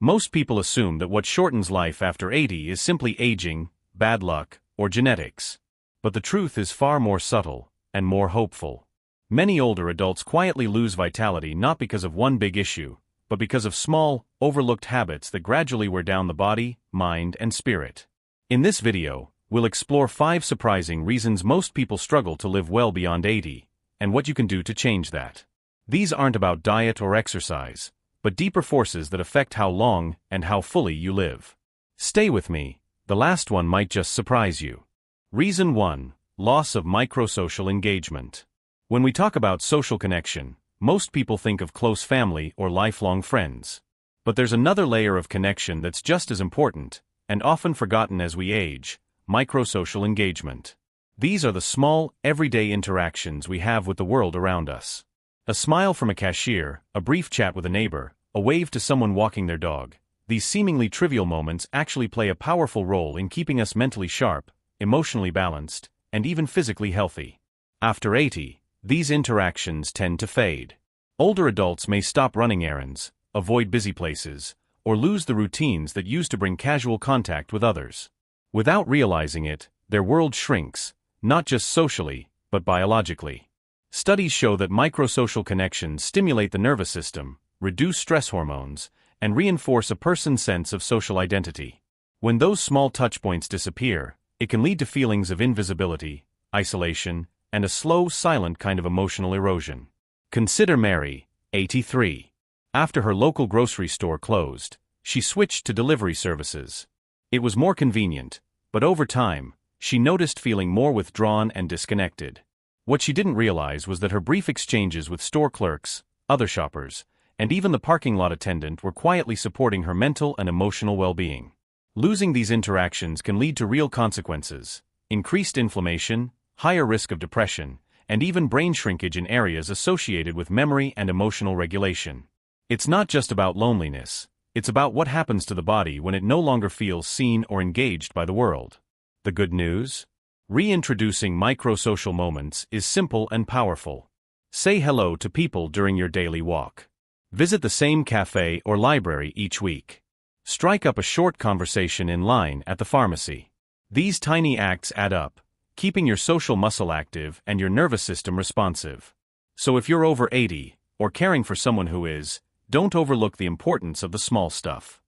Most people assume that what shortens life after 80 is simply aging, bad luck, or genetics. But the truth is far more subtle and more hopeful. Many older adults quietly lose vitality not because of one big issue, but because of small, overlooked habits that gradually wear down the body, mind, and spirit. In this video, we'll explore 5 surprising reasons most people struggle to live well beyond 80, and what you can do to change that. These aren't about diet or exercise, but deeper forces that affect how long and how fully you live. Stay with me, the last one might just surprise you. Reason 1: loss of microsocial engagement. When we talk about social connection, most people think of close family or lifelong friends. But there's another layer of connection that's just as important, and often forgotten as we age: microsocial engagement. These are the small, everyday interactions we have with the world around us. A smile from a cashier, a brief chat with a neighbor, a wave to someone walking their dog. These seemingly trivial moments actually play a powerful role in keeping us mentally sharp, emotionally balanced, and even physically healthy. After 80, these interactions tend to fade. Older adults may stop running errands, avoid busy places, or lose the routines that used to bring casual contact with others. Without realizing it, their world shrinks, not just socially, but biologically. Studies show that microsocial connections stimulate the nervous system, reduce stress hormones, and reinforce a person's sense of social identity. When those small touchpoints disappear, it can lead to feelings of invisibility, isolation, and a slow, silent kind of emotional erosion. Consider Mary, 83. After her local grocery store closed, she switched to delivery services. It was more convenient, but over time, she noticed feeling more withdrawn and disconnected. What she didn't realize was that her brief exchanges with store clerks, other shoppers, and even the parking lot attendant were quietly supporting her mental and emotional well-being. Losing these interactions can lead to real consequences: increased inflammation, higher risk of depression, and even brain shrinkage in areas associated with memory and emotional regulation. It's not just about loneliness, it's about what happens to the body when it no longer feels seen or engaged by the world. The good news? Reintroducing microsocial moments is simple and powerful. Say hello to people during your daily walk. Visit the same cafe or library each week. Strike up a short conversation in line at the pharmacy. These tiny acts add up, keeping your social muscle active and your nervous system responsive. So if you're over 80, or caring for someone who is, don't overlook the importance of the small stuff.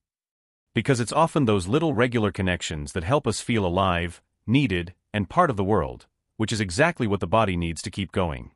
Because it's often those little regular connections that help us feel alive, needed, and part of the world, which is exactly what the body needs to keep going.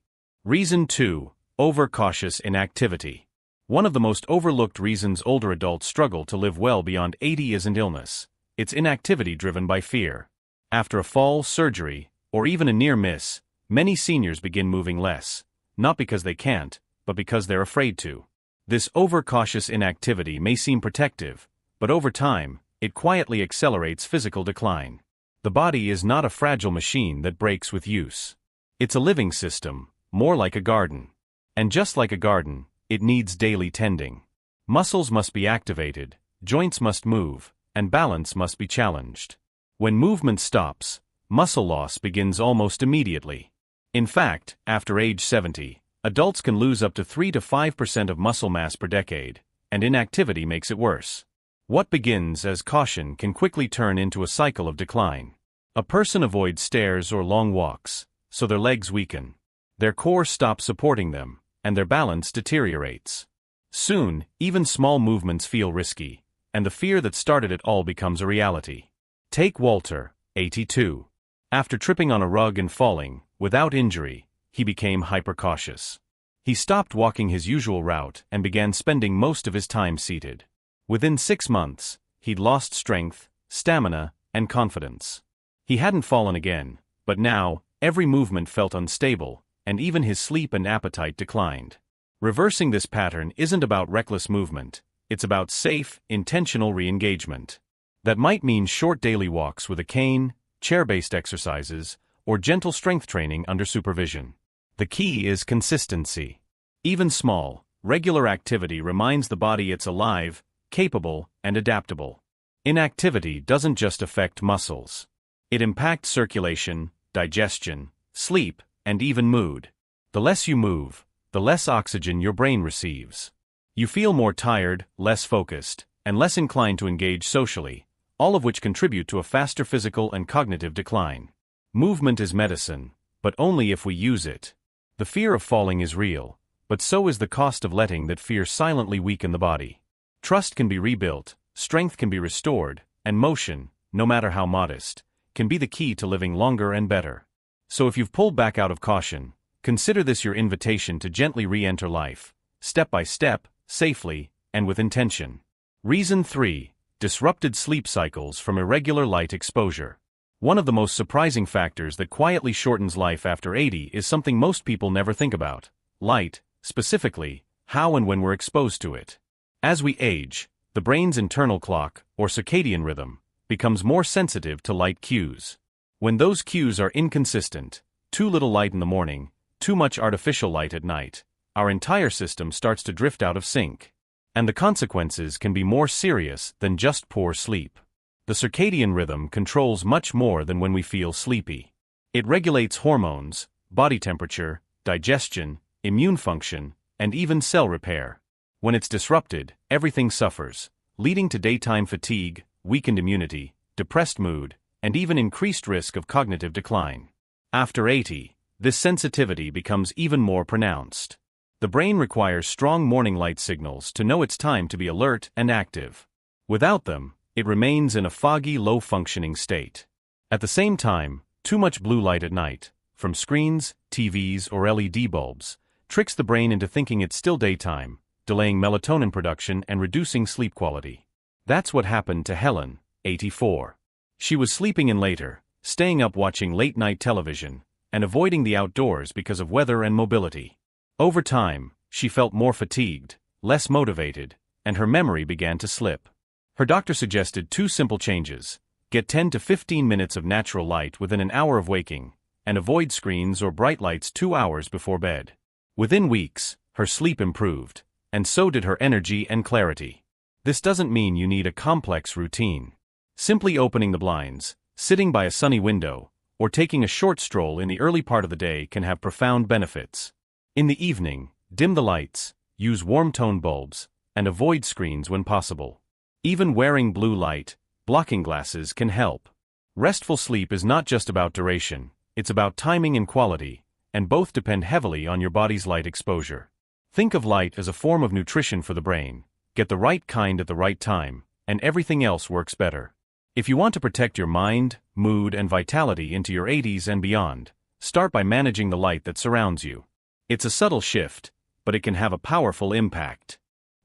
Reason 2: overcautious inactivity. One of the most overlooked reasons older adults struggle to live well beyond 80 isn't illness, it's inactivity driven by fear. After a fall, surgery, or even a near miss, many seniors begin moving less, not because they can't, but because they're afraid to. This overcautious inactivity may seem protective, but over time, it quietly accelerates physical decline. The body is not a fragile machine that breaks with use. It's a living system, more like a garden. And just like a garden, it needs daily tending. Muscles must be activated, joints must move, and balance must be challenged. When movement stops, muscle loss begins almost immediately. In fact, after age 70, adults can lose up to 3 to 5% of muscle mass per decade, and inactivity makes it worse. What begins as caution can quickly turn into a cycle of decline. A person avoids stairs or long walks, so their legs weaken. Their core stops supporting them, and their balance deteriorates. Soon, even small movements feel risky, and the fear that started it all becomes a reality. Take Walter, 82. After tripping on a rug and falling, without injury, he became hypercautious. He stopped walking his usual route and began spending most of his time seated. Within 6 months, he'd lost strength, stamina, and confidence. He hadn't fallen again, but now, every movement felt unstable, and even his sleep and appetite declined. Reversing this pattern isn't about reckless movement, it's about safe, intentional re-engagement. That might mean short daily walks with a cane, chair-based exercises, or gentle strength training under supervision. The key is consistency. Even small, regular activity reminds the body it's alive, capable, and adaptable. Inactivity doesn't just affect muscles. It impacts circulation, digestion, sleep, and even mood. The less you move, the less oxygen your brain receives. You feel more tired, less focused, and less inclined to engage socially, all of which contribute to a faster physical and cognitive decline. Movement is medicine, but only if we use it. The fear of falling is real, but so is the cost of letting that fear silently weaken the body. Trust can be rebuilt, strength can be restored, and motion, no matter how modest, can be the key to living longer and better. So if you've pulled back out of caution, consider this your invitation to gently re-enter life, step by step, safely, and with intention. Reason 3. Disrupted sleep cycles from irregular light exposure. One of the most surprising factors that quietly shortens life after 80 is something most people never think about: light, specifically, how and when we're exposed to it. As we age, the brain's internal clock, or circadian rhythm, becomes more sensitive to light cues. When those cues are inconsistent, too little light in the morning, too much artificial light at night, our entire system starts to drift out of sync. And the consequences can be more serious than just poor sleep. The circadian rhythm controls much more than when we feel sleepy. It regulates hormones, body temperature, digestion, immune function, and even cell repair. When it's disrupted, everything suffers, leading to daytime fatigue, weakened immunity, depressed mood, and even increased risk of cognitive decline. After 80, this sensitivity becomes even more pronounced. The brain requires strong morning light signals to know it's time to be alert and active. Without them, it remains in a foggy, low-functioning state. At the same time, too much blue light at night, from screens, TVs, or LED bulbs, tricks the brain into thinking it's still daytime, delaying melatonin production and reducing sleep quality. That's what happened to Helen, 84. She was sleeping in later, staying up watching late-night television, and avoiding the outdoors because of weather and mobility. Over time, she felt more fatigued, less motivated, and her memory began to slip. Her doctor suggested 2 simple changes: get 10 to 15 minutes of natural light within an hour of waking, and avoid screens or bright lights 2 hours before bed. Within weeks, her sleep improved, and so did her energy and clarity. This doesn't mean you need a complex routine. Simply opening the blinds, sitting by a sunny window, or taking a short stroll in the early part of the day can have profound benefits. In the evening, dim the lights, use warm-tone bulbs, and avoid screens when possible. Even wearing blue light, blocking glasses can help. Restful sleep is not just about duration, it's about timing and quality, and both depend heavily on your body's light exposure. Think of light as a form of nutrition for the brain. Get the right kind at the right time, and everything else works better. If you want to protect your mind, mood, and vitality into your 80s and beyond, start by managing the light that surrounds you. It's a subtle shift, but it can have a powerful impact.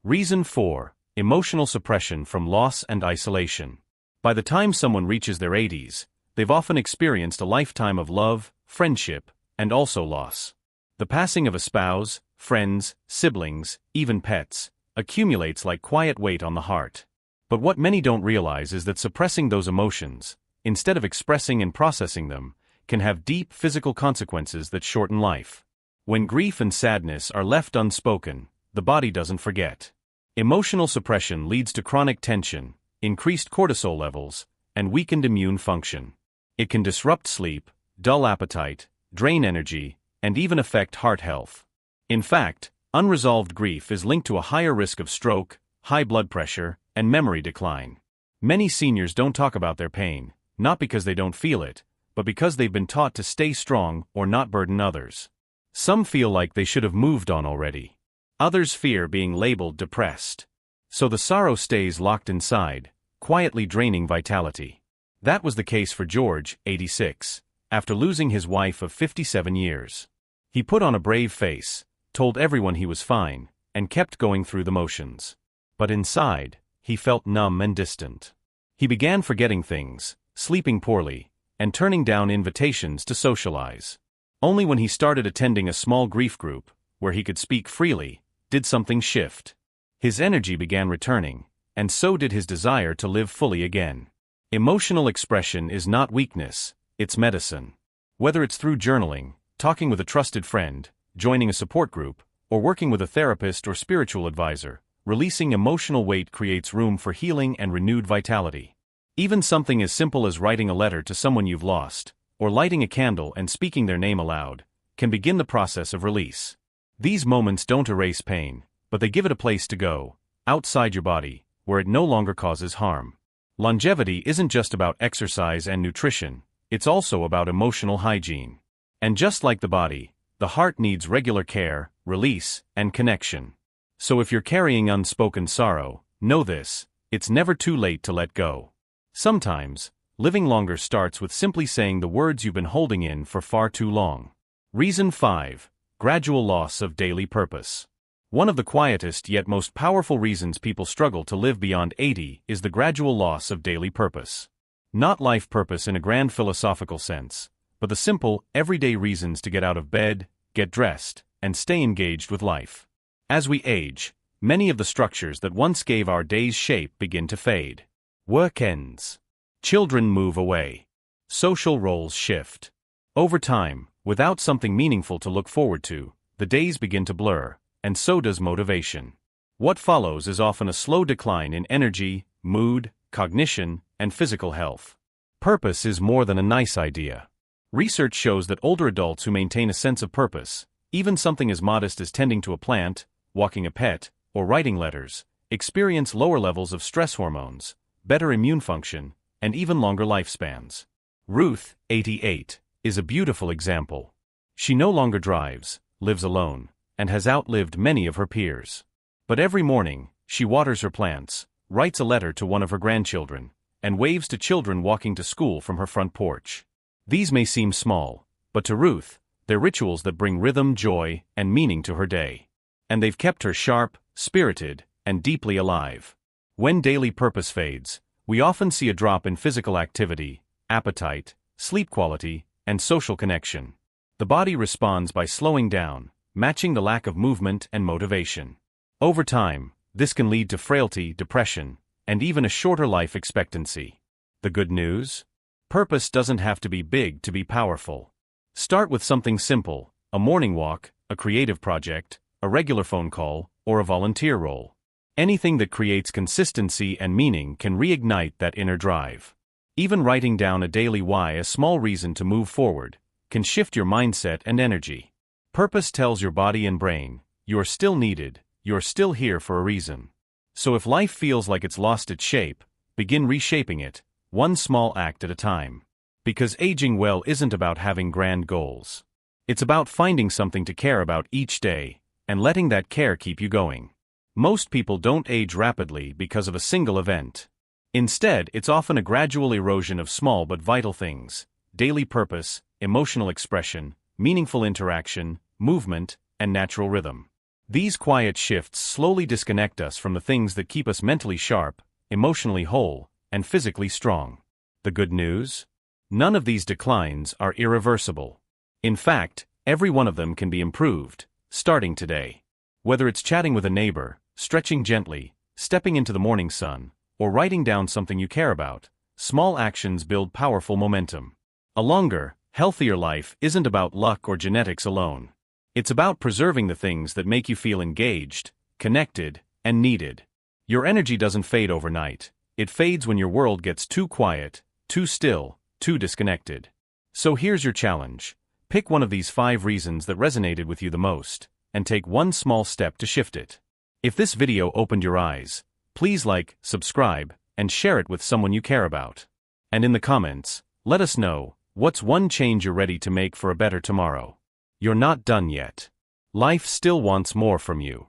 Reason 4. Emotional suppression from loss and isolation. By the time someone reaches their 80s, they've often experienced a lifetime of love, friendship, and also loss. The passing of a spouse, friends, siblings, even pets, accumulates like quiet weight on the heart. But what many don't realize is that suppressing those emotions, instead of expressing and processing them, can have deep physical consequences that shorten life. When grief and sadness are left unspoken, the body doesn't forget. Emotional suppression leads to chronic tension, increased cortisol levels, and weakened immune function. It can disrupt sleep, dull appetite, drain energy, and even affect heart health. In fact, unresolved grief is linked to a higher risk of stroke, high blood pressure, and memory decline. Many seniors don't talk about their pain, not because they don't feel it, but because they've been taught to stay strong or not burden others. Some feel like they should have moved on already. Others fear being labeled depressed. So the sorrow stays locked inside, quietly draining vitality. That was the case for George, 86, after losing his wife of 57 years. He put on a brave face, told everyone he was fine, and kept going through the motions. But inside, he felt numb and distant. He began forgetting things, sleeping poorly, and turning down invitations to socialize. Only when he started attending a small grief group, where he could speak freely, did something shift. His energy began returning, and so did his desire to live fully again. Emotional expression is not weakness, it's medicine. Whether it's through journaling, talking with a trusted friend, joining a support group, or working with a therapist or spiritual advisor, releasing emotional weight creates room for healing and renewed vitality. Even something as simple as writing a letter to someone you've lost, or lighting a candle and speaking their name aloud, can begin the process of release. These moments don't erase pain, but they give it a place to go, outside your body, where it no longer causes harm. Longevity isn't just about exercise and nutrition, it's also about emotional hygiene. And just like the body, the heart needs regular care, release, and connection. So if you're carrying unspoken sorrow, know this: it's never too late to let go. Sometimes, living longer starts with simply saying the words you've been holding in for far too long. Reason 5. Gradual loss of daily purpose. One of the quietest yet most powerful reasons people struggle to live beyond 80 is the gradual loss of daily purpose. Not life purpose in a grand philosophical sense, but the simple, everyday reasons to get out of bed, get dressed, and stay engaged with life. As we age, many of the structures that once gave our days shape begin to fade. Work ends. Children move away. Social roles shift. Over time, without something meaningful to look forward to, the days begin to blur, and so does motivation. What follows is often a slow decline in energy, mood, cognition, and physical health. Purpose is more than a nice idea. Research shows that older adults who maintain a sense of purpose, even something as modest as tending to a plant, walking a pet, or writing letters, experience lower levels of stress hormones, better immune function, and even longer lifespans. Ruth, 88, is a beautiful example. She no longer drives, lives alone, and has outlived many of her peers. But every morning, she waters her plants, writes a letter to one of her grandchildren, and waves to children walking to school from her front porch. These may seem small, but to Ruth, they're rituals that bring rhythm, joy, and meaning to her day. And they've kept her sharp, spirited, and deeply alive. When daily purpose fades, we often see a drop in physical activity, appetite, sleep quality, and social connection. The body responds by slowing down, matching the lack of movement and motivation. Over time, this can lead to frailty, depression, and even a shorter life expectancy. The good news? Purpose doesn't have to be big to be powerful. Start with something simple: a morning walk, a creative project, a regular phone call, or a volunteer role. Anything that creates consistency and meaning can reignite that inner drive. Even writing down a daily why, a small reason to move forward, can shift your mindset and energy. Purpose tells your body and brain, you're still needed, you're still here for a reason. So if life feels like it's lost its shape, begin reshaping it, one small act at a time. Because aging well isn't about having grand goals. It's about finding something to care about each day, and letting that care keep you going. Most people don't age rapidly because of a single event. Instead, it's often a gradual erosion of small but vital things: daily purpose, emotional expression, meaningful interaction, movement, and natural rhythm. These quiet shifts slowly disconnect us from the things that keep us mentally sharp, emotionally whole, and physically strong. The good news? None of these declines are irreversible. In fact, every one of them can be improved, starting today. Whether it's chatting with a neighbor, stretching gently, stepping into the morning sun, or writing down something you care about, small actions build powerful momentum. A longer, healthier life isn't about luck or genetics alone. It's about preserving the things that make you feel engaged, connected, and needed. Your energy doesn't fade overnight. It fades when your world gets too quiet, too still, too disconnected. So here's your challenge. Pick one of these 5 reasons that resonated with you the most, and take one small step to shift it. If this video opened your eyes, please like, subscribe, and share it with someone you care about. And in the comments, let us know, what's one change you're ready to make for a better tomorrow? You're not done yet. Life still wants more from you.